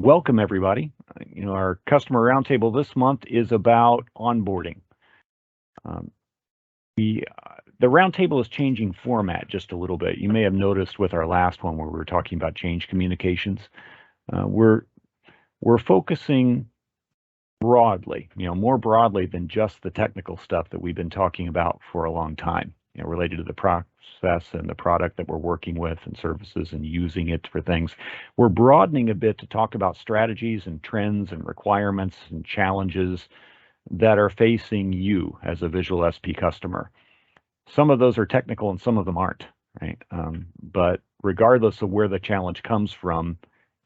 Welcome, everybody. Our customer roundtable this month is about onboarding. Um, the roundtable is changing format just a little bit. You may have noticed with our last one where we were talking about change communications. We're focusing broadly, more broadly than just the technical stuff that we've been talking about for a long time, related to the process and the product that we're working with and services and using it for things. We're broadening a bit to talk about strategies and trends and requirements and challenges that are facing you as a VisualSP customer. Some of those are technical and some of them aren't, right? But regardless of where the challenge comes from,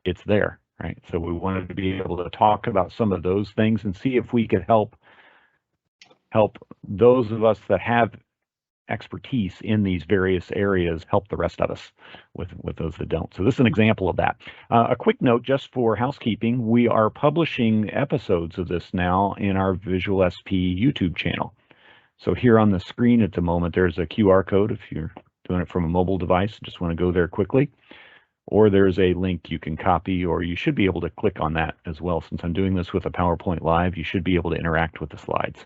it's there. Right. So we wanted to be able to talk about some of those things and see if we could help those of us that have expertise in these various areas help the rest of us with those that don't. So this is an example of that. A quick note just for housekeeping, we are publishing episodes of this now in our VisualSP YouTube channel. So here on the screen at the moment, there's a QR code if you're doing it from a mobile device, just want to go there quickly. Or there's a link you can copy, or you should be able to click on that as well. Since I'm doing this with a PowerPoint Live, you should be able to interact with the slides.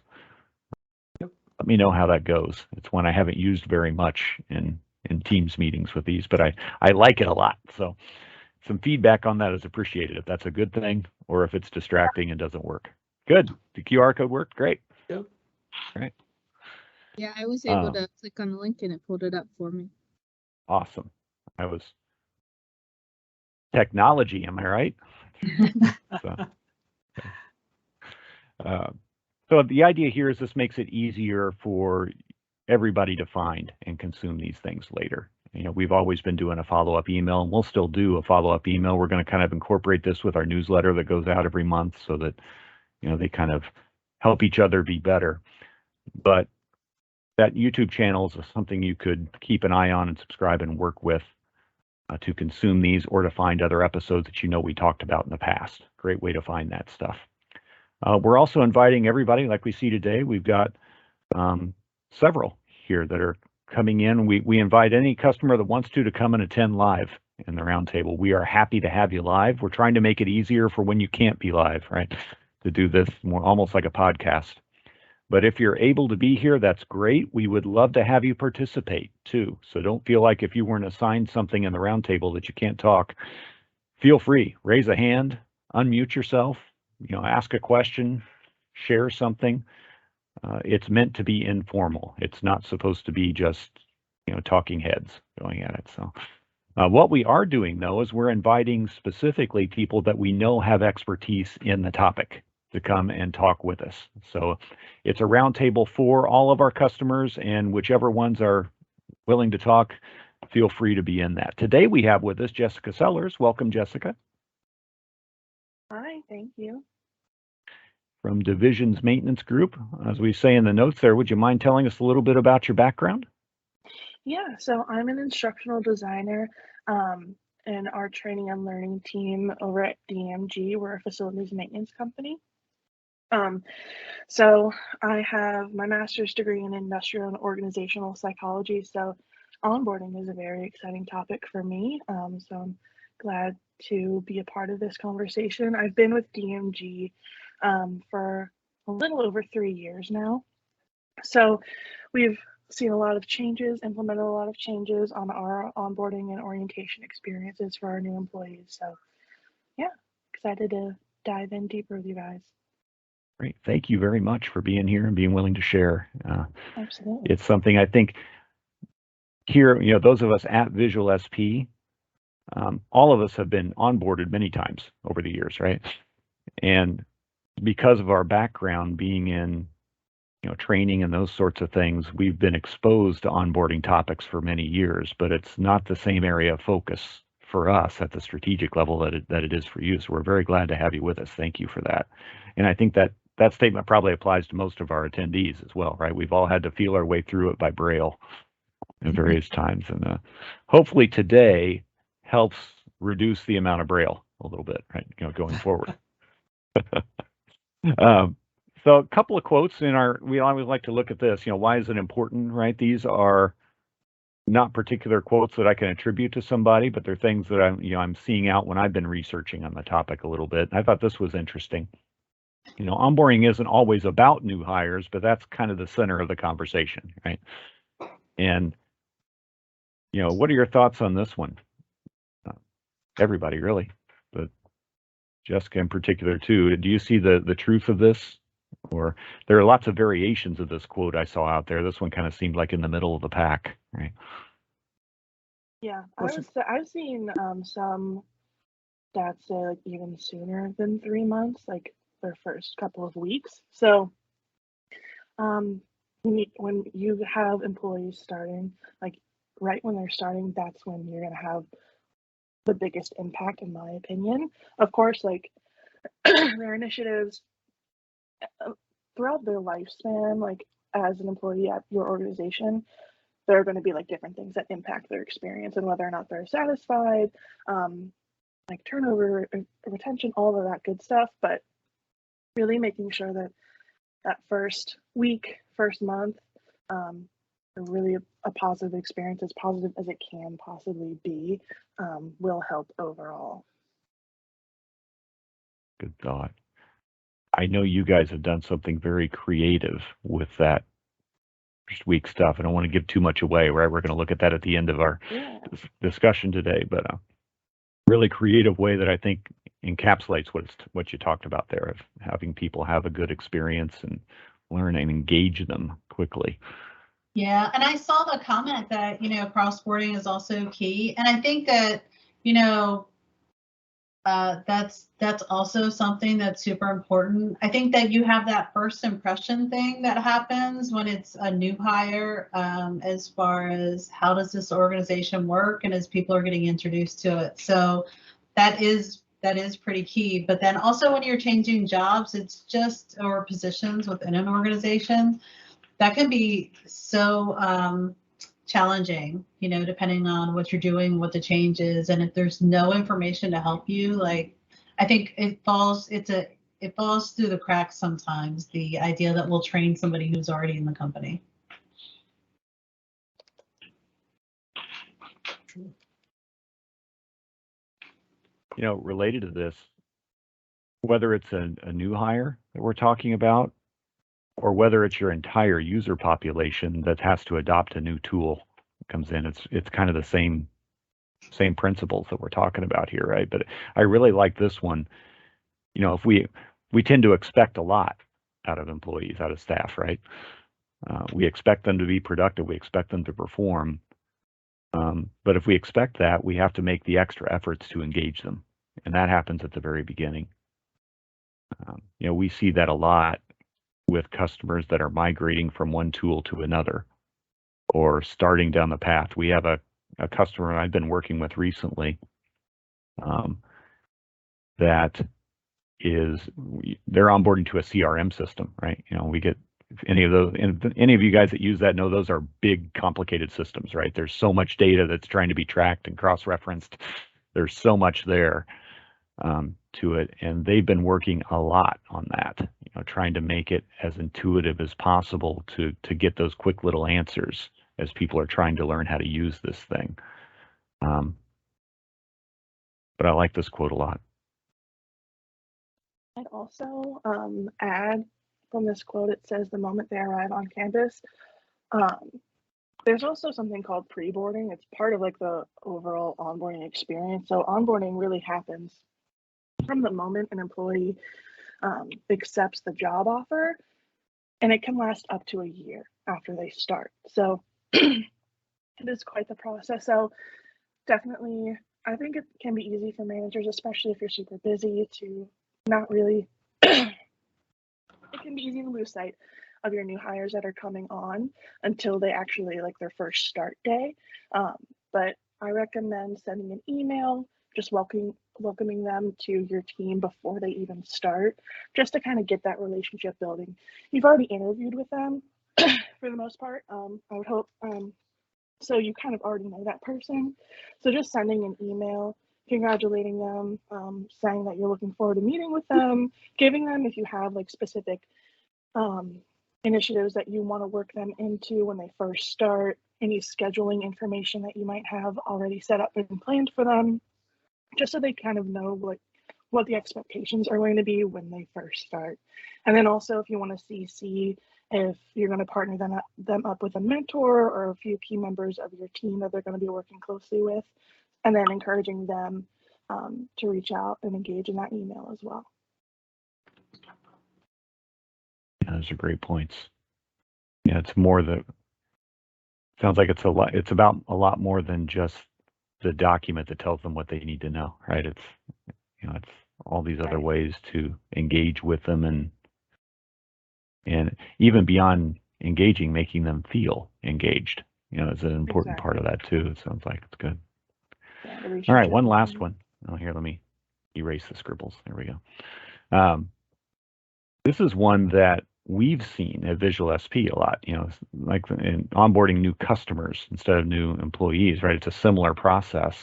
Yep. Let me know how that goes. It's one I haven't used very much in Teams meetings with these, but I like it a lot. So some feedback on that is appreciated, if that's a good thing or if it's distracting and doesn't work. Good. The QR code worked? Great. Yep. All right. Yeah, I was able to click on the link and it pulled it up for me. Awesome. I was technology, am I right? So the idea here is this makes it easier for everybody to find and consume these things later. We've always been doing a follow-up email, and we'll still do a follow-up email. We're going to kind of incorporate this with our newsletter that goes out every month so that, they kind of help each other be better. But that YouTube channel is something you could keep an eye on and subscribe and work with to consume these or to find other episodes that we talked about in the past. Great way to find that stuff. We're also inviting everybody, like we see today. We've got several here that are coming in. We invite any customer that wants to come and attend live in the roundtable. We are happy to have you live. We're trying to make it easier for when you can't be live, right? To do this more almost like a podcast. But if you're able to be here, that's great. We would love to have you participate too. So don't feel like if you weren't assigned something in the roundtable that you can't talk. Feel free, raise a hand, unmute yourself, ask a question, share something. It's meant to be informal. It's not supposed to be just, talking heads going at it. So what we are doing though is we're inviting specifically people that we know have expertise in the topic to come and talk with us. So it's a roundtable for all of our customers, and whichever ones are willing to talk, feel free to be in that. Today we have with us Jessica Sellers. Welcome, Jessica. Hi, thank you. From Divisions Maintenance Group. As we say in the notes there, would you mind telling us a little bit about your background? Yeah, so I'm an instructional designer in our training and learning team over at DMG. We're a facilities maintenance company. So I have my master's degree in industrial and organizational psychology. So onboarding is a very exciting topic for me. So I'm glad to be a part of this conversation. I've been with DMG for a little over 3 years now. So we've seen a lot of changes, implemented a lot of changes on our onboarding and orientation experiences for our new employees. So yeah, excited to dive in deeper with you guys. Great. Thank you very much for being here and being willing to share. Absolutely. It's something I think here, those of us at VisualSP, all of us have been onboarded many times over the years, right? And because of our background being in, training and those sorts of things, we've been exposed to onboarding topics for many years, but it's not the same area of focus for us at the strategic level that it is for you. So we're very glad to have you with us. Thank you for that. And I think that statement probably applies to most of our attendees as well, right? We've all had to feel our way through it by Braille at various times. And hopefully today helps reduce the amount of Braille a little bit, right? Going forward. So a couple of quotes we always like to look at this, why is it important, right? These are not particular quotes that I can attribute to somebody, but they're things that I'm seeing out when I've been researching on the topic a little bit. I thought this was interesting. Onboarding isn't always about new hires, but that's kind of the center of the conversation, right? And what are your thoughts on this one? Everybody, really, but Jessica in particular too. Do you see the truth of this? Or there are lots of variations of this quote I saw out there. This one kind of seemed like in the middle of the pack, right? Yeah, I've seen some stats say like even sooner than 3 months, like their first couple of weeks. So when you have employees starting, like right when they're starting, that's when you're gonna have the biggest impact, in my opinion. Of course, like their initiatives throughout their lifespan, like as an employee at your organization, there are going to be like different things that impact their experience and whether or not they're satisfied, like turnover, retention, all of that good stuff. But really making sure that that first week, first month, really a positive experience, as positive as it can possibly be, will help overall. Good thought. I know you guys have done something very creative with that first week stuff. I don't want to give too much away, right? We're going to look at that at the end of our discussion today, but a really creative way that I think encapsulates what you talked about there, of having people have a good experience and learn and engage them quickly. Yeah, and I saw the comment that, cross-boarding is also key. And I think that, that's also something that's super important. I think that you have that first impression thing that happens when it's a new hire, as far as how does this organization work and as people are getting introduced to it. So that is pretty key. But then also when you're changing jobs, or positions within an organization, that can be so challenging, depending on what you're doing, what the change is. And if there's no information to help you, like, I think it falls through the cracks sometimes, the idea that we'll train somebody who's already in the company. Related to this, whether it's a new hire that we're talking about, or whether it's your entire user population that has to adopt a new tool that comes in, it's kind of the same principles that we're talking about here, right? But I really like this one. If we tend to expect a lot out of employees, out of staff, right? We expect them to be productive. We expect them to perform. But if we expect that, we have to make the extra efforts to engage them. And that happens at the very beginning. We see that a lot with customers that are migrating from one tool to another or starting down the path. We have a customer I've been working with recently that they're onboarding to a CRM system, right? We get any of you guys that use that know those are big, complicated systems, right? There's so much data that's trying to be tracked and cross-referenced. There's so much there to it, and they've been working a lot on that, trying to make it as intuitive as possible to get those quick little answers as people are trying to learn how to use this thing. But I like this quote a lot. I'd also add from this quote, it says the moment they arrive on campus, there's also something called preboarding. It's part of like the overall onboarding experience. So onboarding really happens from the moment an employee accepts the job offer, and it can last up to a year after they start. So it is quite the process. So definitely, I think it can be easy for managers, especially if you're super busy, to not really, it can be easy to lose sight of your new hires that are coming on until they actually like their first start day. But I recommend sending an email, just welcoming them to your team before they even start, just to kind of get that relationship building. You've already interviewed with them for the most part, I would hope. So you kind of already know that person. So just sending an email, congratulating them, saying that you're looking forward to meeting with them, giving them, if you have like specific initiatives that you want to work them into when they first start, any scheduling information that you might have already set up and planned for them, just so they kind of know like what the expectations are going to be when they first start. And then also if you want to CC, if you're going to partner them up with a mentor or a few key members of your team that they're going to be working closely with, and then encouraging them to reach out and engage in that email as well. Yeah, those are great points. Yeah, it's more the, sounds like it's a lot, it's about a lot more than just the document that tells them what they need to know, right? It's, you know, it's all these other ways to engage with them, and even beyond engaging, making them feel engaged, you know, is an important part of that too. It sounds like it's good. Yeah, all right, one last one. Oh, here, let me erase the scribbles. There we go. This is one that we've seen at VisualSP a lot, you know, like in onboarding new customers instead of new employees, right? It's a similar process.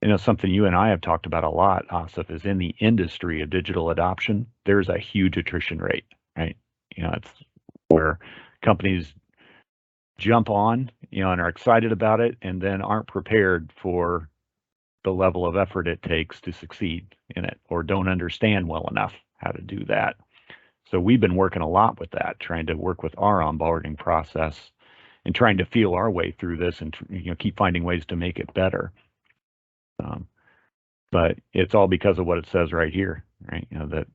You know, something you and I have talked about a lot, Asif, is in the industry of digital adoption, there's a huge attrition rate, right? You know, it's where companies jump on, you know, and are excited about it, and then aren't prepared for the level of effort it takes to succeed in it, or don't understand well enough how to do that. So we've been working a lot with that, trying to work with our onboarding process and trying to feel our way through this, and, you know, keep finding ways to make it better. But it's all because of what it says right here, right? You know, that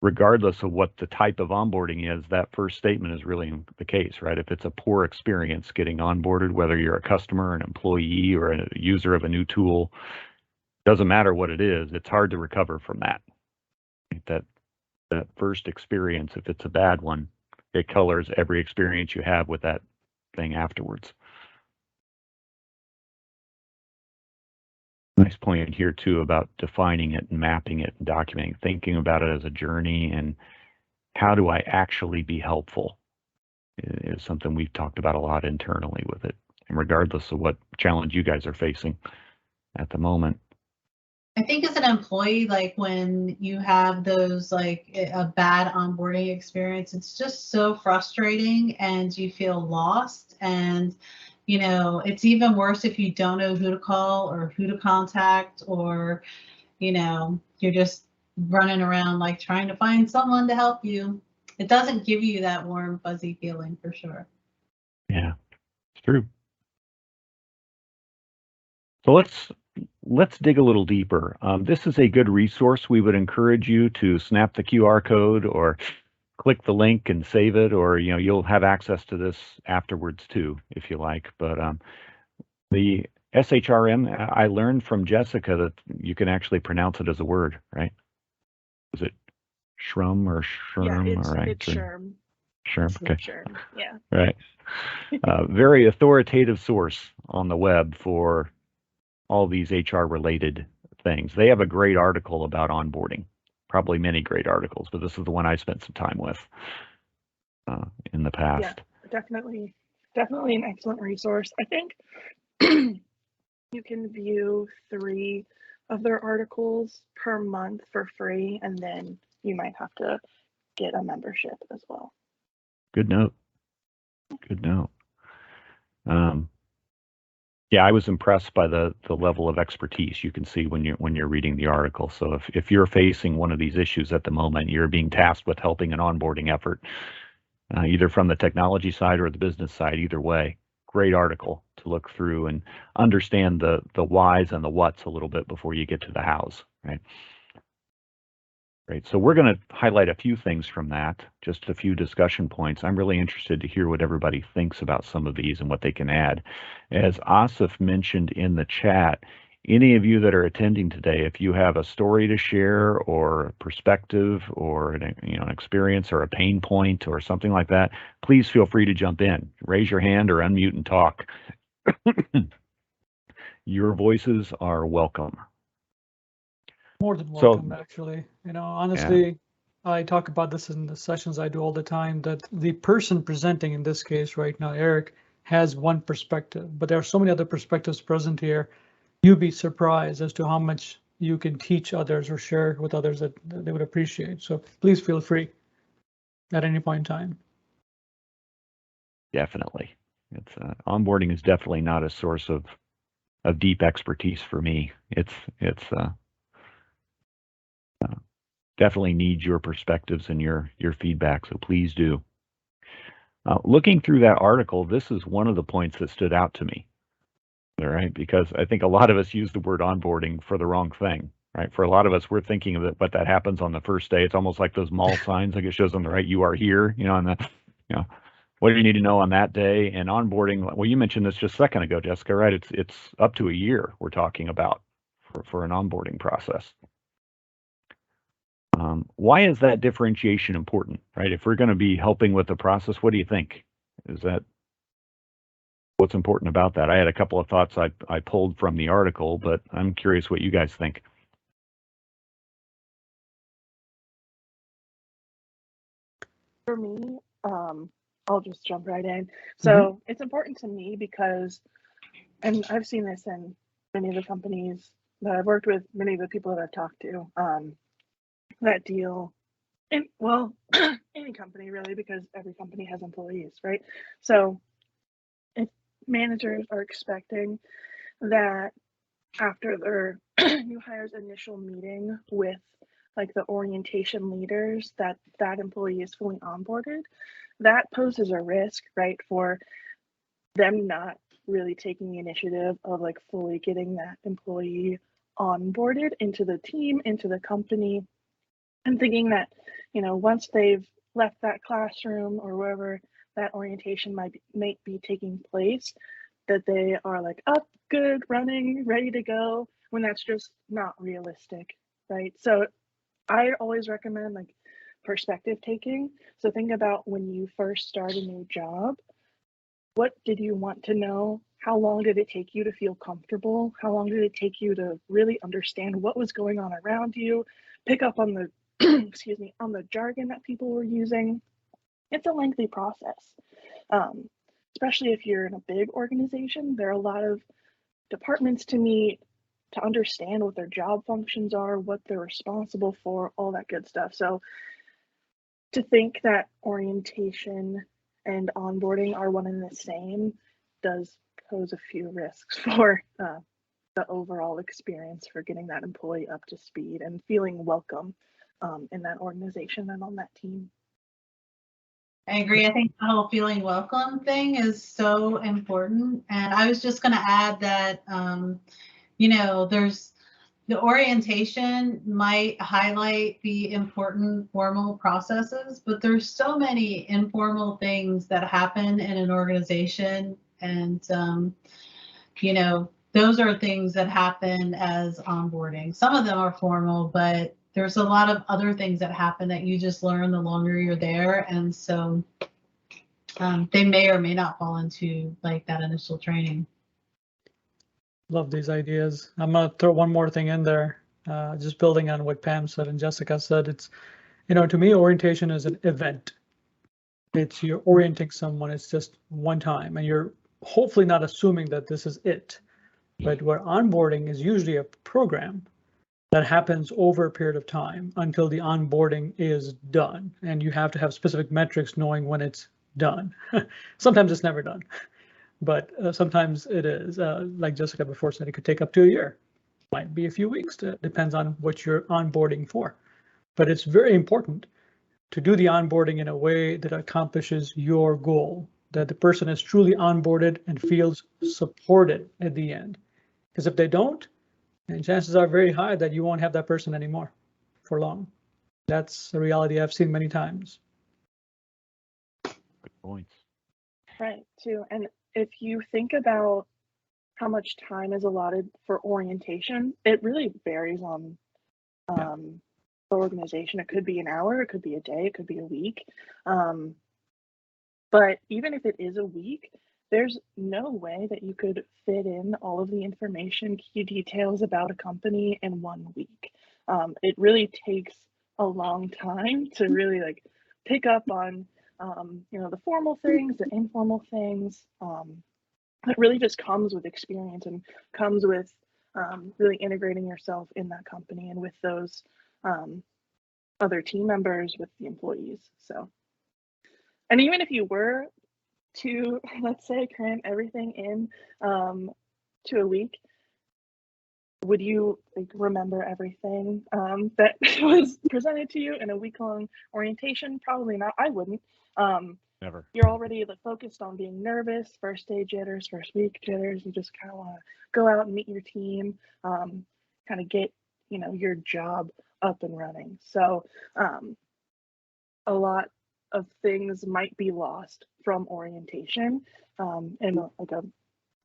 regardless of what the type of onboarding is, that first statement is really the case, right? If it's a poor experience getting onboarded, whether you're a customer, an employee, or a user of a new tool, doesn't matter what it is, it's hard to recover from that. That first experience, if it's a bad one, it colors every experience you have with that thing afterwards. Nice point here too about defining it and mapping it and documenting, thinking about it as a journey, and how do I actually be helpful is something we've talked about a lot internally with it, and regardless of what challenge you guys are facing at the moment. I think as an employee, like when you have those like a bad onboarding experience, it's just so frustrating and you feel lost. And you know, it's even worse if you don't know who to call or who to contact, or, you know, you're just running around like trying to find someone to help you. It doesn't give you that warm, fuzzy feeling for sure. Yeah, it's true. So let's dig a little deeper. This is a good resource. We would encourage you to snap the QR code or click the link and save it, or, you know, you'll have access to this afterwards too, if you like. But the SHRM, I learned from Jessica that you can actually pronounce it as a word, right? Is it Shrum or Sherm? Yeah, it's Sherm. Sherm, okay. Sherm, yeah. Right. Very authoritative source on the web for all these HR related things. They have a great article about onboarding, probably many great articles, but this is the one I spent some time with in the past. Yeah, definitely an excellent resource. I think you can view 3 of their articles per month for free, and then you might have to get a membership as well. Good note. Good note. Yeah, I was impressed by the level of expertise you can see when you're reading the article. So if you're facing one of these issues at the moment, you're being tasked with helping an onboarding effort, either from the technology side or the business side, either way, great article to look through and understand the whys and the whats a little bit before you get to the hows, right? Great. So we're going to highlight a few things from that, just a few discussion points. I'm really interested to hear what everybody thinks about some of these and what they can add. As Asif mentioned in the chat, any of you that are attending today, if you have a story to share or a perspective or an experience or a pain point or something like that, please feel free to jump in. Raise your hand or unmute and talk. Your voices are welcome. More than welcome, actually. You know, honestly, yeah. I talk about this in the sessions I do all the time, that the person presenting in this case right now, Eric, has one perspective, but there are so many other perspectives present here. You'd be surprised as to how much you can teach others or share with others that they would appreciate. So please feel free at any point in time. Definitely. It's onboarding is definitely not a source of deep expertise for me. It's definitely needs your perspectives and your feedback. So please do. Looking through that article, this is one of the points that stood out to me. All right, because I think a lot of us use the word onboarding for the wrong thing. Right. For a lot of us, we're thinking of it, but that happens on the first day. It's almost like those mall signs, like it shows on the right, you are here, and what do you need to know on that day? And onboarding, well, you mentioned this just a second ago, Jessica, right? It's up to a year we're talking about for an onboarding process. Why is that differentiation important, right? If we're going to be helping with the process, what do you think? Is that what's important about that? I had a couple of thoughts I pulled from the article, but I'm curious what you guys think. For me, I'll just jump right in. So it's important to me because, and I've seen this in many of the companies that I've worked with, many of the people that I've talked to, that deal in, well, any company really, because every company has employees, right? So if managers are expecting that after their new hires initial meeting with like the orientation leaders that employee is fully onboarded, that poses a risk, right, for them not really taking the initiative of like fully getting that employee onboarded into the team, into the company, and thinking that, once they've left that classroom or wherever that orientation might be taking place, that they are like up, good, running, ready to go, when that's just not realistic, right? So I always recommend like perspective taking. So think about when you first start a new job, what did you want to know? How long did it take you to feel comfortable? How long did it take you to really understand what was going on around you? Pick up on the, excuse me, on the jargon that people were using. It's a lengthy process. Especially if you're in a big organization, there are a lot of departments to meet, to understand what their job functions are, what they're responsible for, all that good stuff. So to think that orientation and onboarding are one and the same does pose a few risks for the overall experience for getting that employee up to speed and feeling welcome in that organization and on that team. I agree. I think the whole feeling welcome thing is so important. And I was just going to add that, there's the orientation might highlight the important formal processes, but there's so many informal things that happen in an organization. And, those are things that happen as onboarding. Some of them are formal, but there's a lot of other things that happen that you just learn the longer you're there. And so they may or may not fall into like that initial training. Love these ideas. I'm going to throw one more thing in there, just building on what Pam said and Jessica said. It's, to me, orientation is an event. It's you're orienting someone. It's just one time, and you're hopefully not assuming that this is it. But where onboarding is usually a program that happens over a period of time until the onboarding is done. And you have to have specific metrics knowing when it's done. Sometimes it's never done, but sometimes it is. Like Jessica before said, it could take up to a year. Might be a few weeks. Depends on what you're onboarding for. But it's very important to do the onboarding in a way that accomplishes your goal, that the person is truly onboarded and feels supported at the end. Because if they don't, then chances are very high that you won't have that person anymore for long. That's a reality I've seen many times. Good points. Right, too. And if you think about how much time is allotted for orientation, it really varies on the organization. It could be an hour, it could be a day, it could be a week. But even if it is a week, there's no way that you could fit in all of the information, key details about a company in 1 week. It really takes a long time to really like pick up on, the formal things, the informal things. It really just comes with experience and comes with really integrating yourself in that company and with those other team members, with the employees. So, and even if you were to, let's say, cram everything in to a week, would you like remember everything that was presented to you in a week-long orientation? Probably not. I wouldn't. Never. You're already focused on being nervous, first day jitters, first week jitters. You just kind of want to go out and meet your team, kind of get your job up and running. So a lot of things might be lost from orientation and like a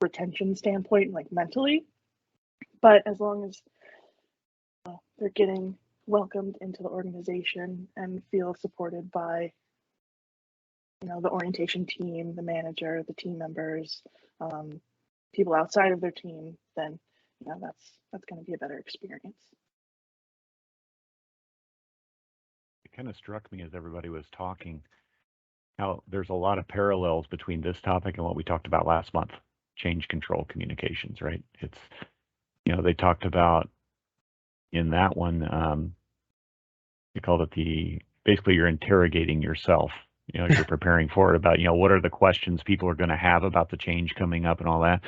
retention standpoint, like mentally. But as long as they're getting welcomed into the organization and feel supported by, the orientation team, the manager, the team members, people outside of their team, then, that's going to be a better experience. It kind of struck me as everybody was talking how there's a lot of parallels between this topic and what we talked about last month, change control communications, right? It's, they talked about in that one, they called it basically you're interrogating yourself. You're preparing for it about, what are the questions people are going to have about the change coming up and all that.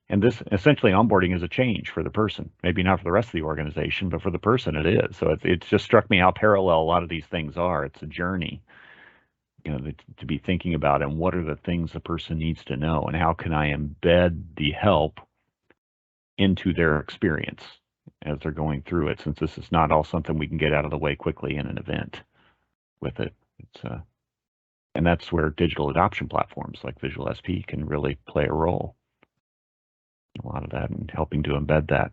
And this essentially onboarding is a change for the person, maybe not for the rest of the organization, but for the person it is. So it just struck me how parallel a lot of these things are. It's a journey, to be thinking about, and what are the things the person needs to know, and how can I embed the help into their experience as they're going through it, since this is not all something we can get out of the way quickly in an event with it. And that's where digital adoption platforms like VisualSP can really play a role. A lot of that and helping to embed that.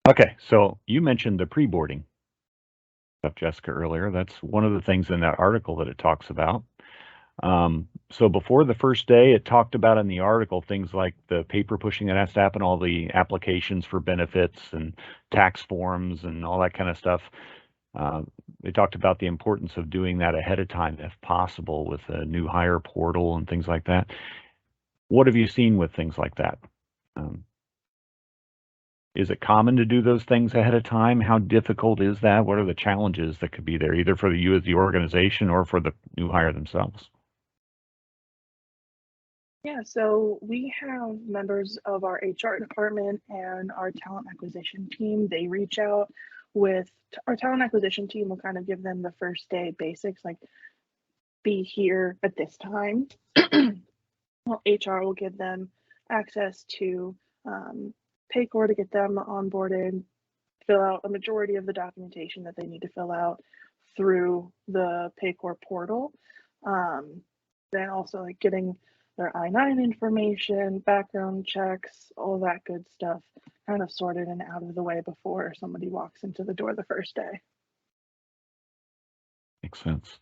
Okay, so you mentioned the pre-boarding stuff, Jessica, earlier. That's one of the things in that article that it talks about. So before the first day, it talked about in the article things like the paper pushing that has to happen, all the applications for benefits and tax forms and all that kind of stuff. They talked about the importance of doing that ahead of time, if possible, with a new hire portal and things like that. What have you seen with things like that? Is it common to do those things ahead of time? How difficult is that? What are the challenges that could be there, either for you as the organization or for the new hire themselves? Yeah, so we have members of our HR department and our talent acquisition team. They reach out with our talent acquisition team will kind of give them the first day basics, like be here at this time. Well, HR will give them access to Paycor to get them onboarded, fill out a majority of the documentation that they need to fill out through the Paycor portal. Then also like getting their I-9 information, background checks, all that good stuff kind of sorted and out of the way before somebody walks into the door the first day. Makes sense.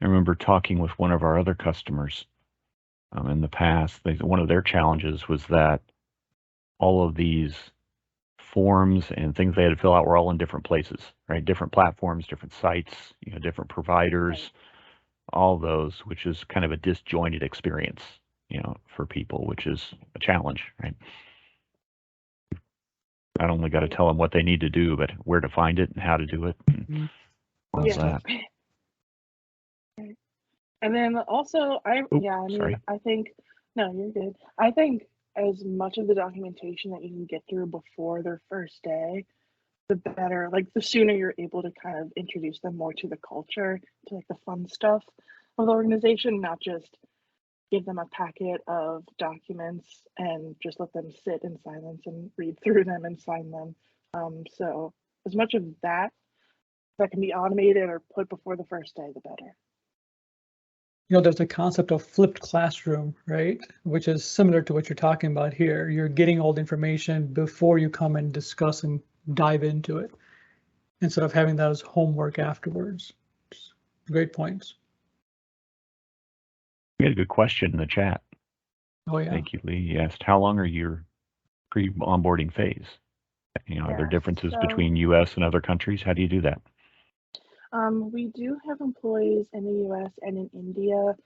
I remember talking with one of our other customers in the past. One of their challenges was that all of these forms and things they had to fill out were all in different places, right? Different platforms, different sites, different providers. Right. All those, which is kind of a disjointed experience, for people, which is a challenge, right? Not only got to tell them what they need to do, but where to find it and how to do it. And all that. And then also, sorry. I think, no, you're good. I think as much of the documentation that you can get through before their first day, the better, like the sooner you're able to kind of introduce them more to the culture, to like the fun stuff of the organization, not just give them a packet of documents and just let them sit in silence and read through them and sign them. So as much of that can be automated or put before the first day, the better. There's a concept of flipped classroom, right? Which is similar to what you're talking about here. You're getting all the information before you come and discuss and dive into it, instead of having that as homework afterwards. Great points. We had a good question in the chat. Oh yeah. Thank you, Lee. He asked, how long are your pre-onboarding phase? Are there differences between US and other countries? How do you do that? We do have employees in the US and in India,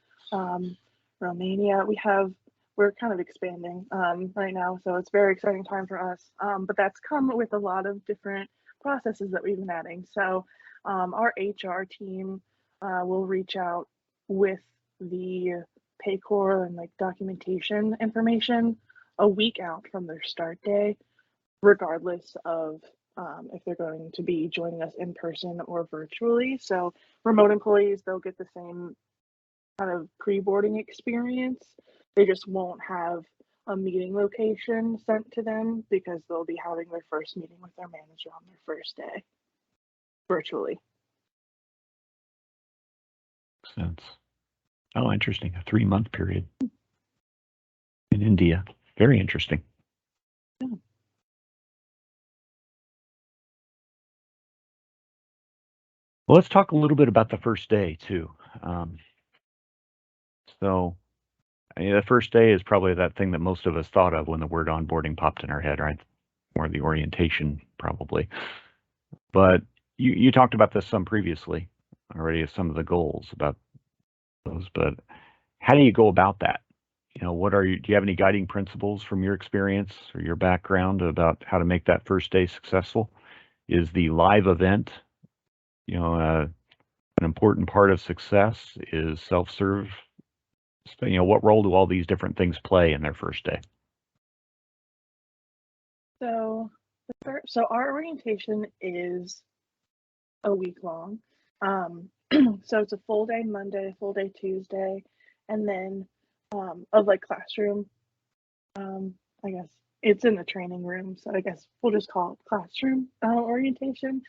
Romania. We have we're kind of expanding right now, so it's a very exciting time for us. But that's come with a lot of different processes that we've been adding. So our HR team will reach out with the Paycor and like documentation information a week out from their start day, regardless of if they're going to be joining us in person or virtually. So remote employees, they'll get the same kind of pre-boarding experience. They just won't have a meeting location sent to them because they'll be having their first meeting with their manager on their first day virtually. Makes sense. Oh, interesting. A 3-month period in India. Very interesting. Yeah. Well, let's talk a little bit about the first day too. So the first day is probably that thing that most of us thought of when the word onboarding popped in our head, right? Or the orientation, probably. But you talked about this some previously already, as some of the goals about those. But how do you go about that? You know, do you have any guiding principles from your experience or your background about how to make that first day successful? Is the live event, an important part of success? Is self-serve? What role do all these different things play in their first day? So our orientation is a week long. So it's a full day Monday, full day Tuesday, and then of like classroom. I guess it's in the training room, so I guess we'll just call it classroom orientation.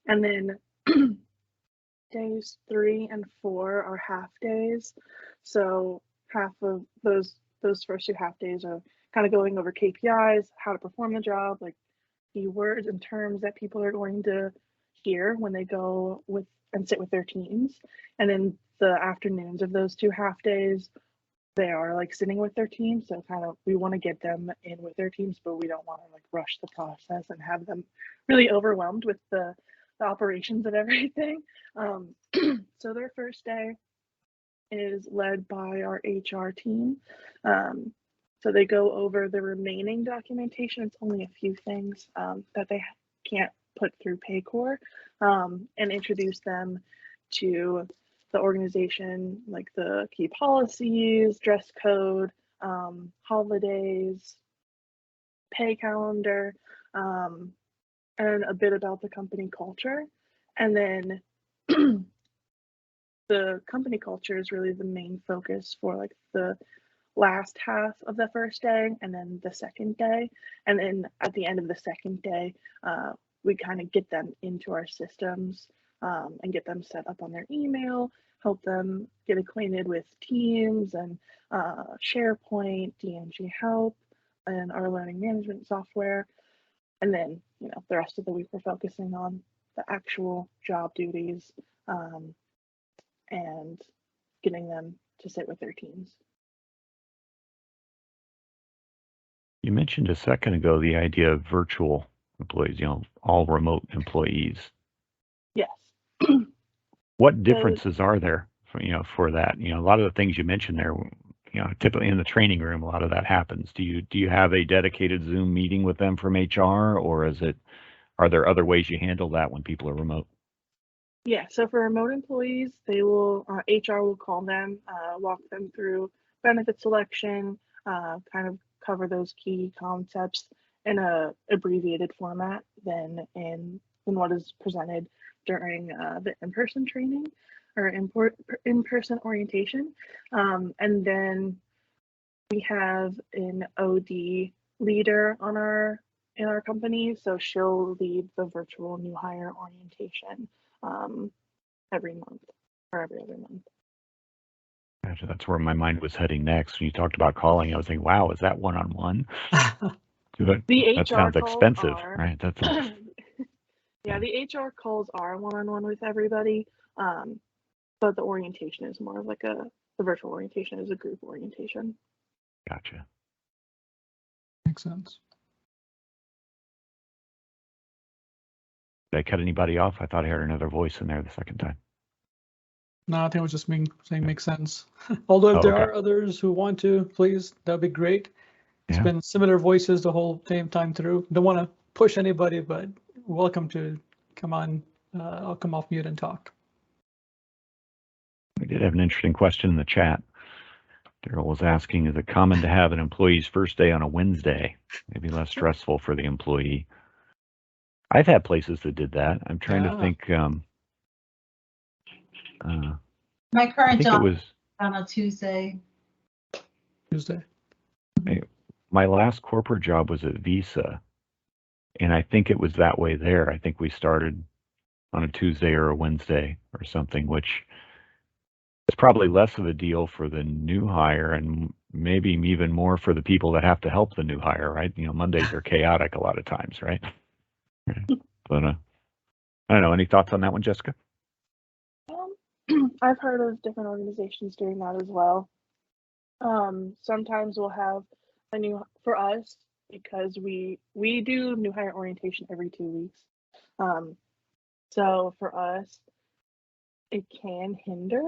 And then days 3 and 4 are half days. So half of those first 2 half days are kind of going over KPIs, how to perform the job, like keywords and terms that people are going to hear when they go with and sit with their teams. And then the afternoons of those 2 half days, they are like sitting with their team. So kind of we want to get them in with their teams, but we don't want to like rush the process and have them really overwhelmed with the operations of everything. So their first day is led by our HR team. So they go over the remaining documentation. It's only a few things that they can't put through Paycor, and introduce them to the organization, like the key policies, dress code, holidays, pay calendar, and a bit about the company culture. And then the company culture is really the main focus for like the last half of the first day and then the second day. And then at the end of the second day, we kind of get them into our systems and get them set up on their email, help them get acquainted with Teams and SharePoint, DMG Help, and our learning management software. And then, the rest of the week we're focusing on the actual job duties and getting them to sit with their teams. You mentioned a second ago the idea of virtual employees, all remote employees. Yes. What differences are there for that? A lot of the things you mentioned there, typically in the training room, a lot of that happens. Do you have a dedicated Zoom meeting with them from HR, or are there other ways you handle that when people are remote? Yeah, so for remote employees, they will HR will call them, walk them through benefit selection, kind of cover those key concepts in a abbreviated format than in what is presented during the in-person training or in-person orientation. And then we have an OD leader in our company, so she'll lead the virtual new hire orientation every month or every other month. Gotcha. That's where my mind was heading next. When you talked about calling, I was thinking, wow, is that one-on-one? That sounds expensive, right? That's yeah, the HR calls are one-on-one with everybody, but the orientation is more of like the virtual orientation is a group orientation. Gotcha. Makes sense. Did I cut anybody off? I thought I heard another voice in there the second time. No, I think I was just saying makes sense. Although if there okay. are others who want to, please, that'd be great. It's Yeah. been similar voices the whole same time through. Don't want to push anybody, but welcome to come on. I'll come off mute and talk. We did have an interesting question in the chat. Daryl was asking, is it common to have an employee's first day on a Wednesday? Maybe less stressful for the employee. I've had places that did that. I'm trying to think. My I current think it job was on a Tuesday. my last corporate job was at Visa, and I think it was that way there. I think we started on a Tuesday or a Wednesday or something, which is probably less of a deal for the new hire and maybe even more for the people that have to help the new hire, right? You know, Mondays are chaotic a lot of times, right? But I don't know. Any thoughts on that one, Jessica? I've heard of different organizations doing that as well. Sometimes we'll have a new, for us, because we do new hire orientation every 2 weeks. So for us, it can hinder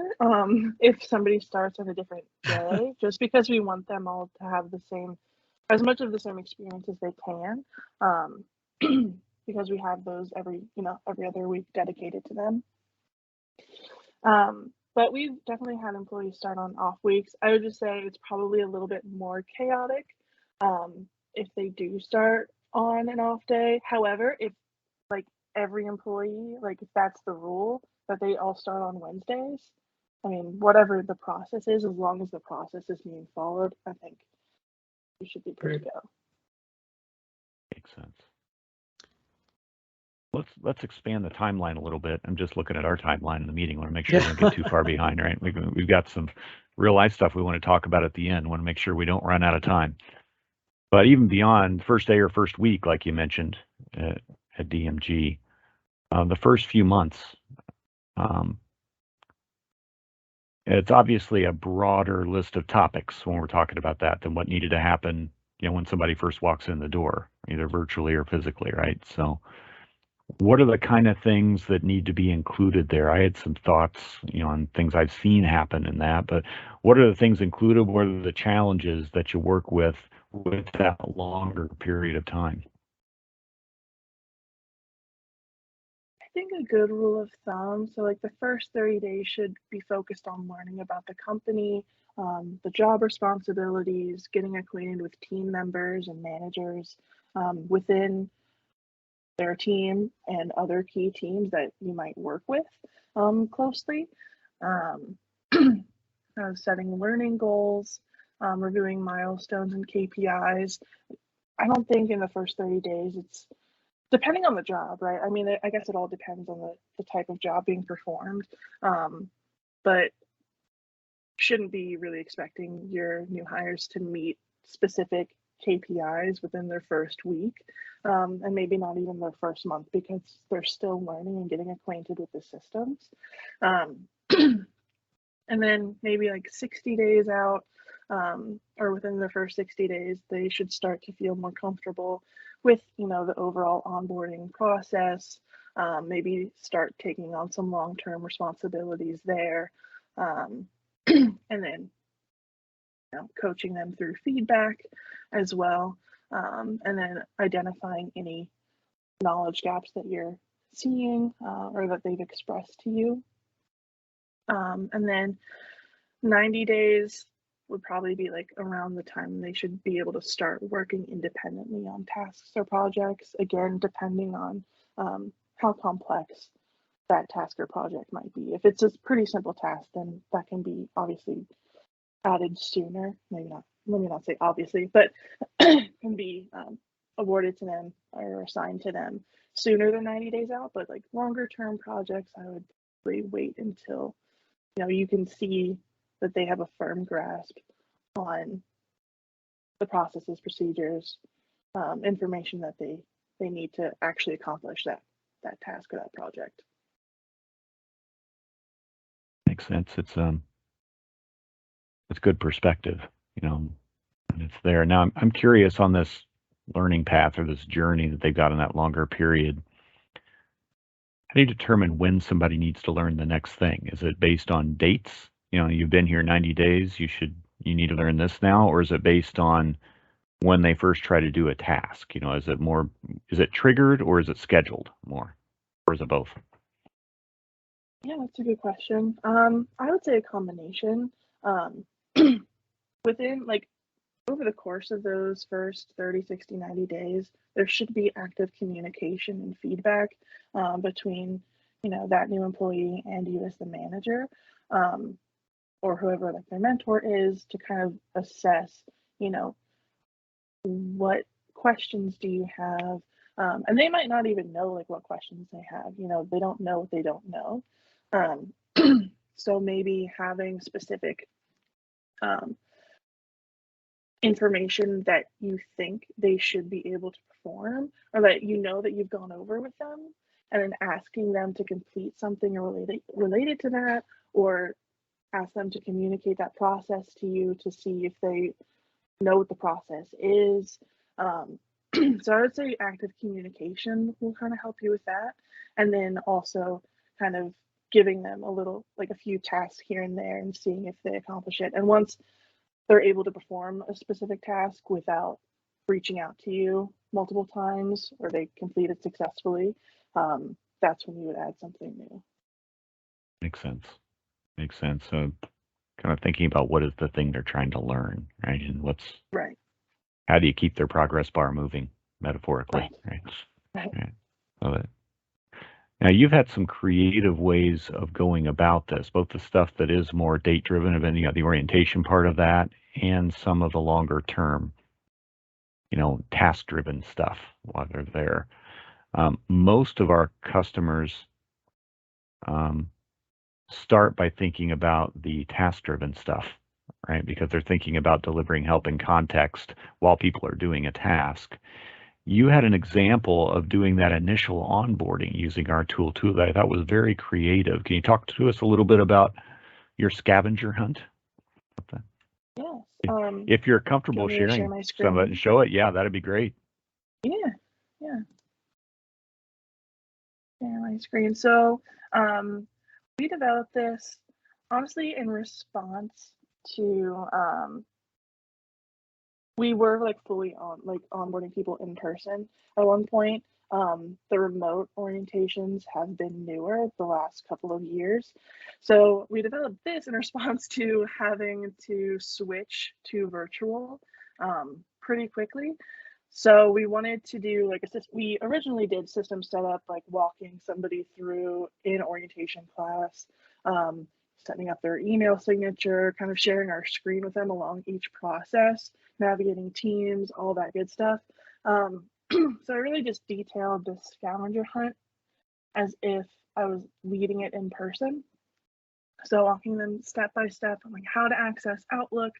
if somebody starts on a different day, just because we want them all to have the same, as much of the same experience as they can, because we have those every other week dedicated to them. But we've definitely had employees start on off weeks. I would just say it's probably a little bit more chaotic if they do start on an off day. However, if like every employee, like if that's the rule that they all start on Wednesdays, I mean, whatever the process is, as long as the process is being followed, I think we should be good to go. Makes sense. Let's expand the timeline a little bit. I'm just looking at our timeline in the meeting. I want to make sure we don't get too far behind, right? We've got some real life stuff we want to talk about at the end. Want to make sure we don't run out of time. But even beyond first day or first week, like you mentioned at DMG, the first few months, it's obviously a broader list of topics when we're talking about that than what needed to happen, you know, when somebody first walks in the door, either virtually or physically, right? So what are the kind of things that need to be included there? I had some thoughts, you know, on things I've seen happen in that, but what are the things included? What are the challenges that you work with that longer period of time? I think a good rule of thumb, so like the first 30 days should be focused on learning about the company, the job responsibilities, getting acquainted with team members and managers within their team and other key teams that you might work with closely. Setting learning goals, reviewing milestones and KPIs. I don't think in the first 30 days it's depending on the job, right? I mean, I guess it all depends on the type of job being performed, but shouldn't be really expecting your new hires to meet specific KPIs within their first week, and maybe not even their first month, because they're still learning and getting acquainted with the systems. And then maybe like 60 days out, or within the first 60 days, they should start to feel more comfortable with, you know, the overall onboarding process, maybe start taking on some long-term responsibilities there, and then, you know, coaching them through feedback as well, and then identifying any knowledge gaps that you're seeing or that they've expressed to you. And then 90 days would probably be like around the time they should be able to start working independently on tasks or projects, again, depending on how complex that task or project might be. If it's a pretty simple task, then that can be obviously added sooner. Maybe not, let me not say obviously, but can be awarded to them or assigned to them sooner than 90 days out. But like longer term projects, I would probably wait until, you know, you can see that they have a firm grasp on the processes, procedures, information that they need to actually accomplish that task or that project. Makes sense. It's good perspective, you know, and it's there. Now I'm curious on this learning path or this journey that they've got in that longer period. do you determine when somebody needs to learn the next thing? Is it based on dates? You know, you've been here 90 days, you need to learn this now, or is it based on when they first try to do a task? You know, is it triggered or is it scheduled more? Or is it both? Yeah, that's a good question. I would say a combination. Within like over the course of those first 30, 60, 90 days, there should be active communication and feedback between, you know, that new employee and you as the manager, or whoever like their mentor is, to kind of assess, you know, what questions do you have? And they might not even know like what questions they have. You know, they don't know what they don't know. So maybe having specific information that you think they should be able to perform, or that you know that you've gone over with them, and then asking them to complete something related to that, or ask them to communicate that process to you to see if they know what the process is. So I would say active communication will kind of help you with that. And then also kind of giving them a few tasks here and there and seeing if they accomplish it. And once they're able to perform a specific task without reaching out to you multiple times, or they complete it successfully, that's when you would add something new. Makes sense. So kind of thinking about what is the thing they're trying to learn, right? And right. How do you keep their progress bar moving, metaphorically, right? Right. Love it. Now, you've had some creative ways of going about this, both the stuff that is more date-driven, of any of the orientation part of that, and some of the longer-term, you know, task-driven stuff while they're there. Most of our customers start by thinking about the task-driven stuff, right? Because they're thinking about delivering help in context while people are doing a task. You had an example of doing that initial onboarding using our tool too that I thought was very creative. Can you talk to us a little bit about your scavenger hunt? Yes. If you're comfortable sharing some of it and show it, yeah, that'd be great. Yeah. Share my screen. So we developed this honestly in response to we were like fully onboarding people in person at one point. The remote orientations have been newer the last couple of years. So we developed this in response to having to switch to virtual pretty quickly. So we wanted to do we originally did system setup, like walking somebody through in orientation class, setting up their email signature, kind of sharing our screen with them along each process, navigating teams, all that good stuff. So I really just detailed the scavenger hunt as if I was leading it in person. So walking them step by step on like how to access Outlook,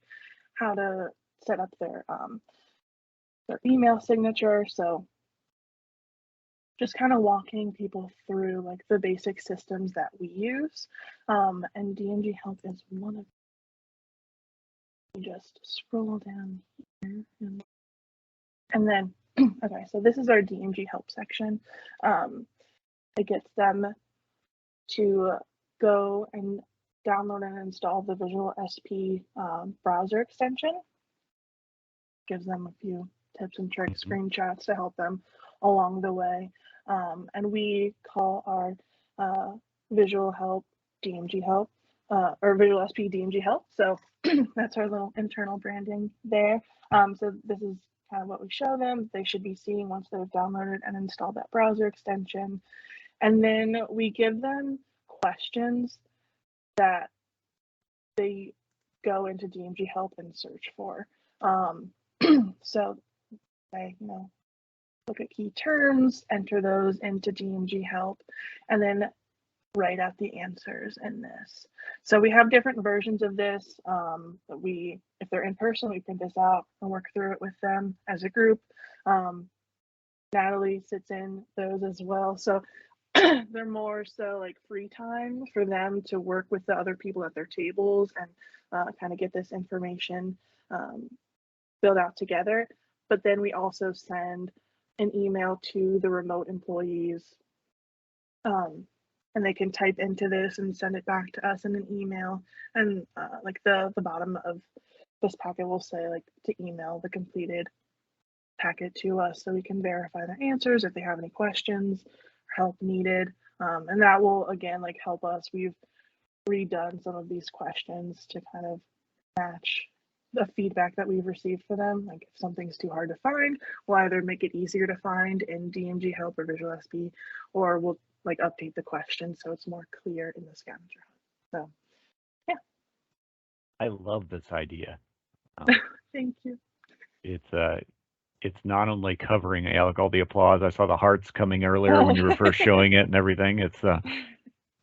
how to set up their email signature. So just kind of walking people through like the basic systems that we use. And DMG Help is one of them. Just scroll down here. And then, okay, so this is our DMG Help section. It gets them to go and download and install the VisualSP browser extension. Gives them a few tips and tricks, screenshots to help them along the way. And we call our Visual Help DMG Help, or VisualSP DMG Help. So that's our little internal branding there. So this is kind of what we show them. They should be seeing once they've downloaded and installed that browser extension. And then we give them questions that they go into DMG Help and search for. So I, look at key terms, enter those into DMG Help, and then write out the answers in this. So we have different versions of this. If they're in person, we print this out and work through it with them as a group. Natalie sits in those as well. So they're more so like free time for them to work with the other people at their tables and kind of get this information built out together. But then we also send an email to the remote employees And they can type into this and send it back to us in an email. And like the bottom of this packet will say like to email the completed packet to us so we can verify their answers if they have any questions or help needed. And that will again like help us. We've redone some of these questions to kind of match the feedback that we've received for them. Like if something's too hard to find, we'll either make it easier to find in DMG Help or VisualSP, or we'll like update the question so it's more clear in the Scavenger Hunt. So yeah. I love this idea. Thank you. It's not only covering like all the applause. I saw the hearts coming earlier when you were first showing it and everything.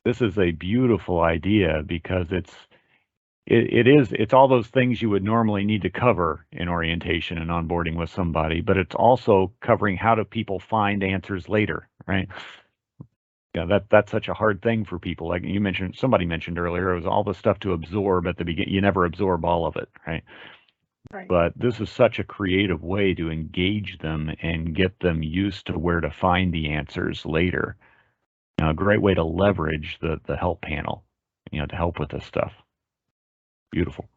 This is a beautiful idea because it's all those things you would normally need to cover in orientation and onboarding with somebody, but it's also covering how do people find answers later, right? Yeah, that's such a hard thing for people. Like somebody mentioned earlier, it was all the stuff to absorb at the beginning. You never absorb all of it, right? Right. But this is such a creative way to engage them and get them used to where to find the answers later. A great way to leverage the help panel, to help with this stuff. Beautiful.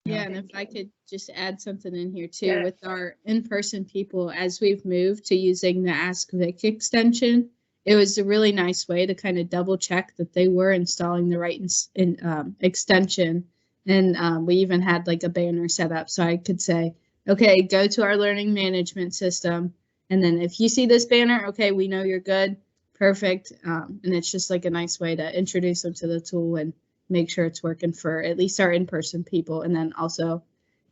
Yeah, and if I could just add something in here too, Yes. with our in-person people, as we've moved to using the Ask Vic extension, it was a really nice way to kind of double check that they were installing the right extension. And we even had like a banner set up so I could say, okay, go to our learning management system. And then if you see this banner, okay, we know you're good. Perfect. And it's just like a nice way to introduce them to the tool and make sure it's working for at least our in-person people. And then also,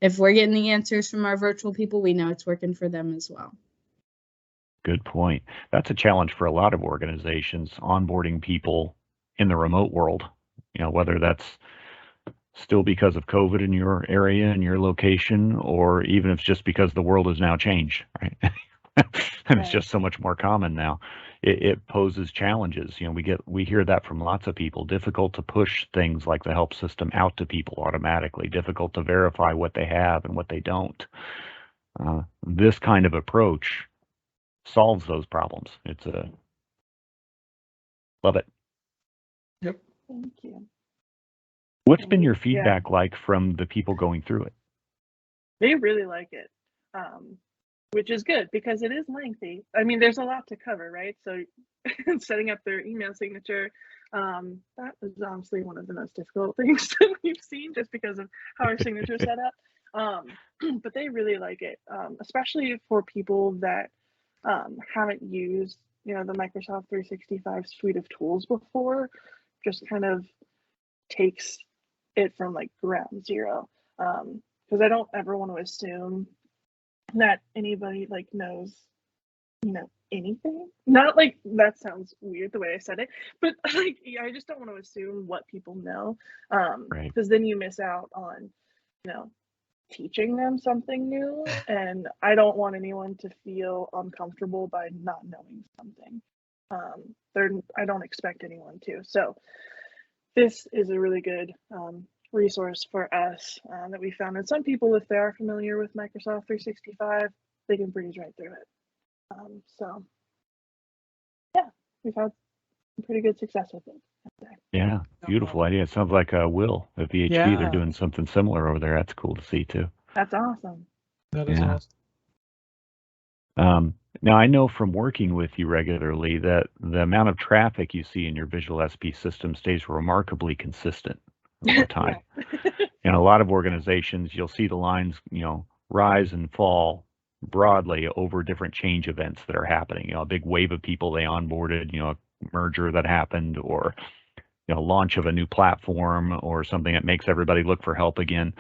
if we're getting the answers from our virtual people, we know it's working for them as well. Good point. That's a challenge for a lot of organizations, onboarding people in the remote world, whether that's still because of COVID in your area and your location, or even if it's just because the world has now changed, right? And it's just so much more common now. It poses challenges. We hear that from lots of people. Difficult to push things like the help system out to people automatically. Difficult to verify what they have and what they don't. This kind of approach solves those problems. Love it. Yep. Thank you. What's been your feedback like from the people going through it? They really like it, which is good because it is lengthy. I mean, there's a lot to cover, right? So setting up their email signature, that was honestly one of the most difficult things that we've seen just because of how our signature is set up. But they really like it, especially for people that haven't used, the Microsoft 365 suite of tools before. Just kind of takes it from like ground zero, because I don't ever want to assume that anybody like knows anything. Not like that sounds weird the way I said it, but like I just don't want to assume what people know, Right. because then you miss out on teaching them something new, and I don't want anyone to feel uncomfortable by not knowing something. I don't expect anyone to. So this is a really good resource for us that we found. And some people, if they are familiar with Microsoft 365, they can breeze right through it. So yeah, we've had some pretty good success with it. Yeah, beautiful idea. It sounds like Will at VHP, they're doing something similar over there. That's cool to see too. That's awesome. That is awesome. Now, I know from working with you regularly that the amount of traffic you see in your VisualSP system stays remarkably consistent over time. In a lot of organizations, you'll see the lines, rise and fall broadly over different change events that are happening. A big wave of people they onboarded, a merger that happened, or launch of a new platform, or something that makes everybody look for help again.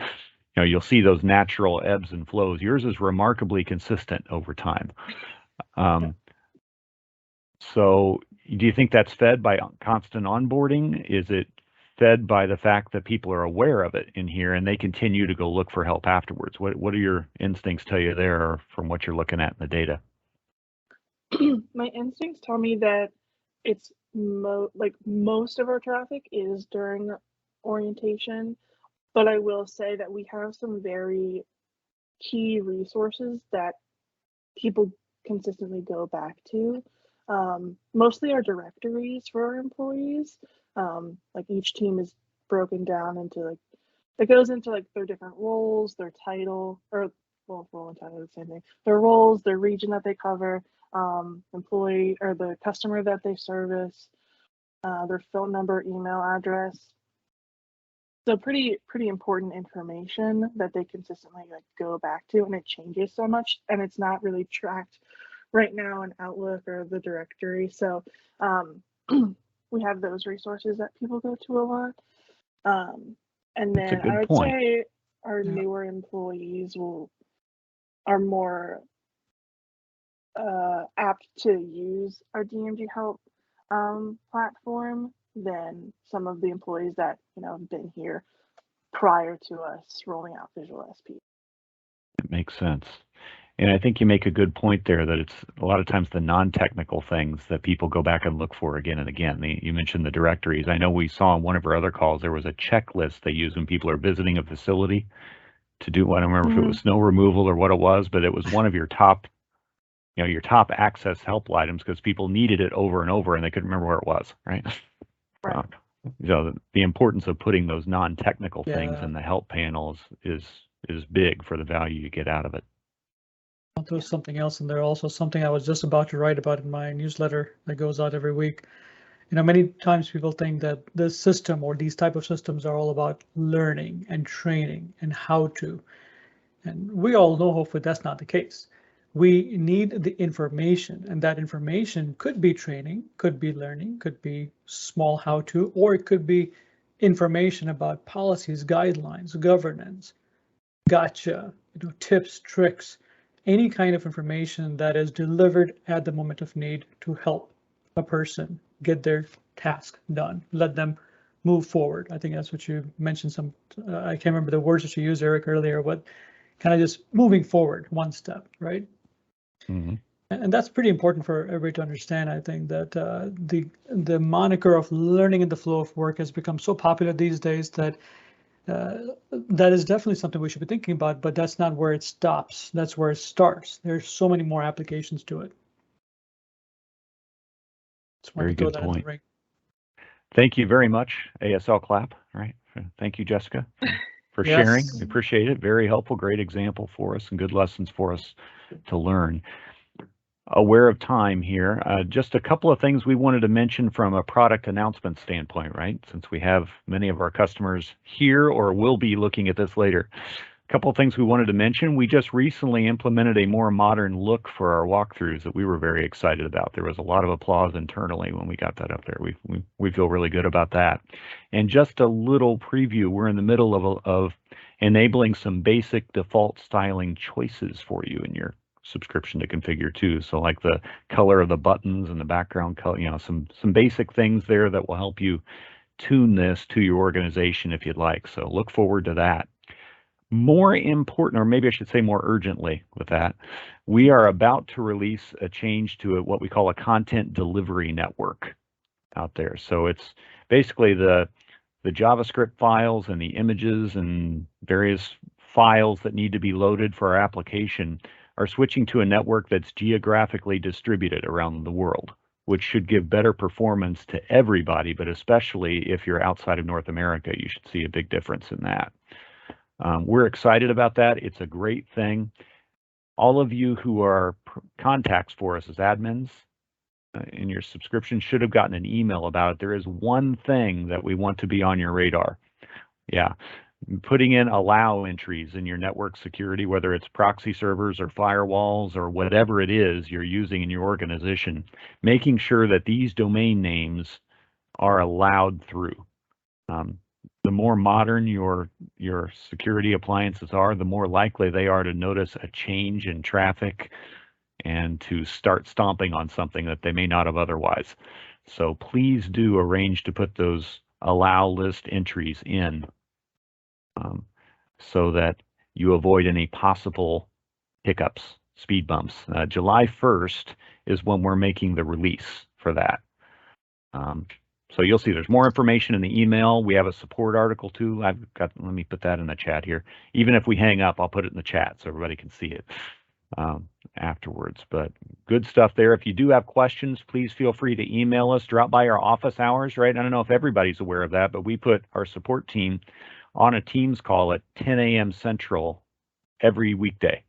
You'll see those natural ebbs and flows. Yours is remarkably consistent over time. So do you think that's fed by constant onboarding? Is it fed by the fact that people are aware of it in here and they continue to go look for help afterwards? What do your instincts tell you there from what you're looking at in the data? My instincts tell me that it's most of our traffic is during orientation, but I will say that we have some very key resources that people consistently go back to. Mostly our directories for our employees. Like each team is broken down into like, it goes into like their different roles, their title, or well, role and title are the same thing. Their roles, their region that they cover, employee or the customer that they service, their phone number, email address. So pretty important information that they consistently like go back to, and it changes so much, and it's not really tracked right now in Outlook or the directory. So we have those resources that people go to a lot. And That's a then good I would point. say our Yeah. newer employees are more apt to use our DMG Help platform than some of the employees that have been here prior to us rolling out VisualSP. It makes sense. And I think you make a good point there that it's a lot of times the non-technical things that people go back and look for again and again. You mentioned the directories. I know we saw in one of our other calls, there was a checklist they use when people are visiting a facility to do, I don't remember if it was snow removal or what it was, but it was one of your top, your top access help items because people needed it over and over and they couldn't remember where it was, right? Right. The importance of putting those non-technical things Yeah. in the help panels is big for the value you get out of it. I'll throw something else in there also, something I was just about to write about in my newsletter that goes out every week. Many times people think that this system or these type of systems are all about learning and training and how to. And we all know hopefully that's not the case. We need the information, and that information could be training, could be learning, could be small how to, or it could be information about policies, guidelines, governance, gotcha, tips, tricks, any kind of information that is delivered at the moment of need to help a person get their task done, let them move forward. I think that's what you mentioned. I can't remember the words that you used, Eric, earlier, but kind of just moving forward one step, right? Mm-hmm. And that's pretty important for everybody to understand. I think that the moniker of learning in the flow of work has become so popular these days that that is definitely something we should be thinking about, but that's not where it stops. That's where it starts. There's so many more applications to it. Very good point. Ring. Thank you very much, ASL clap, right? Thank you, Jessica, for sharing. We appreciate it. Very helpful, great example for us and good lessons for us to learn. Aware of time here, just a couple of things we wanted to mention from a product announcement standpoint, right? Since we have many of our customers here or will be looking at this later. A couple of things we wanted to mention. We just recently implemented a more modern look for our walkthroughs that we were very excited about. There was a lot of applause internally when we got that up there. We feel really good about that. And just a little preview, we're in the middle of enabling some basic default styling choices for you in your subscription to configure too. So like the color of the buttons and the background color, some basic things there that will help you tune this to your organization if you'd like. So look forward to that. More important, or maybe I should say more urgently with that, we are about to release a change to what we call a content delivery network out there. So it's basically the JavaScript files and the images and various files that need to be loaded for our application are switching to a network that's geographically distributed around the world, which should give better performance to everybody, but especially if you're outside of North America, you should see a big difference in that. We're excited about that. It's a great thing. All of you who are contacts for us as admins in your subscription should have gotten an email about it. There is one thing that we want to be on your radar. Yeah, putting in allow entries in your network security, whether it's proxy servers or firewalls or whatever it is you're using in your organization, making sure that these domain names are allowed through. The more modern your security appliances are, the more likely they are to notice a change in traffic and to start stomping on something that they may not have otherwise. So please do arrange to put those allow list entries in so that you avoid any possible hiccups, speed bumps. July 1st is when we're making the release for that. So you'll see there's more information in the email. We have a support article too. Let me put that in the chat here. Even if we hang up, I'll put it in the chat so everybody can see it. afterwards. But good stuff there. If you do have questions, please feel free to email us, drop by our office hours, right? I don't know if everybody's aware of that, but we put our support team on a Teams call at 10 a.m. Central every weekday.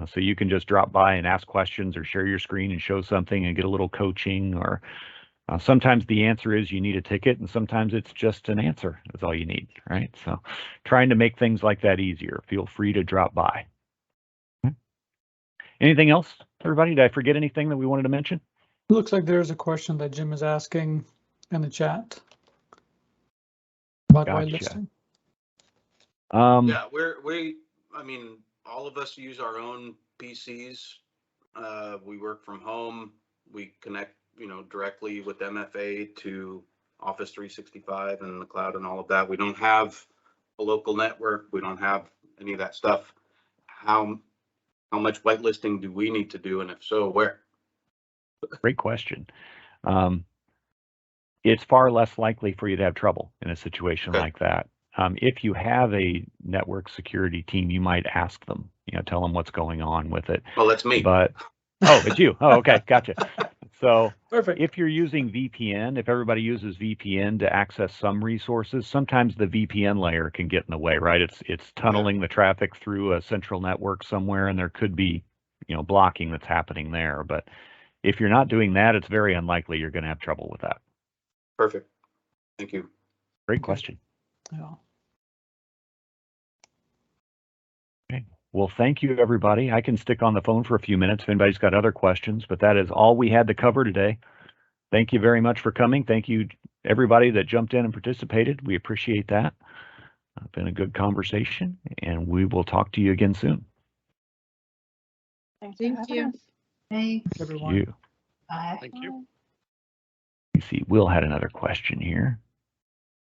So you can just drop by and ask questions or share your screen and show something and get a little coaching, or sometimes the answer is you need a ticket, and sometimes it's just an answer is all you need, right? So trying to make things like that easier. Feel free to drop by. Anything else, everybody? Did I forget anything that we wanted to mention? Looks like there's a question that Jim is asking in the chat about whitelisting. Yeah, I mean, all of us use our own PCs. We work from home. We connect, directly with MFA to Office 365 and the cloud and all of that. We don't have a local network. We don't have any of that stuff. How much whitelisting do we need to do, and if so, where? Great question. It's far less likely for you to have trouble in a situation like that. If you have a network security team, you might ask them, tell them what's going on with it. Well, that's me. But, it's you. Oh, okay. Gotcha. So Perfect. If you're using VPN, if everybody uses VPN to access some resources, sometimes the VPN layer can get in the way, right? It's tunneling the traffic through a central network somewhere, and there could be, blocking that's happening there. But if you're not doing that, it's very unlikely you're going to have trouble with that. Perfect. Thank you. Great question. Yeah. Okay. Well, thank you, everybody. I can stick on the phone for a few minutes if anybody's got other questions, but that is all we had to cover today. Thank you very much for coming. Thank you, everybody that jumped in and participated. We appreciate that. It's been a good conversation, and we will talk to you again soon. Thanks Thank for having you. us. Thanks. Thank Everyone. you. Bye. Thank you. You see, Will had another question here.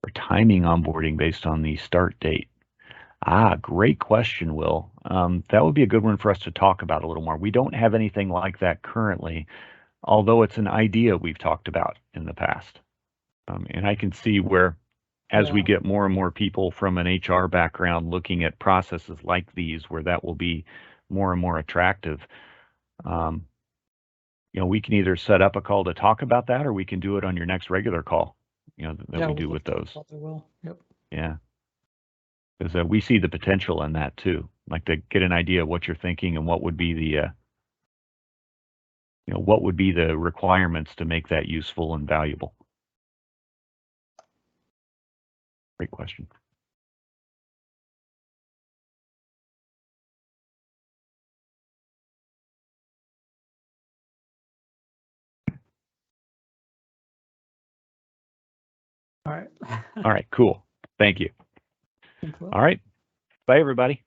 For timing onboarding based on the start date. Great question, Will. That would be a good one for us to talk about a little more. We don't have anything like that currently, although it's an idea we've talked about in the past. And I can see where, as we get more and more people from an HR background looking at processes like these, where that will be more and more attractive. We can either set up a call to talk about that, or we can do it on your next regular call, that we do with those. Probably will. Yep. Yeah. Because we see the potential in that too. Like to get an idea of what you're thinking and what would be the, what would be the requirements to make that useful and valuable. Great question. All right. All right, cool. Thank you. Thanks, Will. All right. Bye, everybody.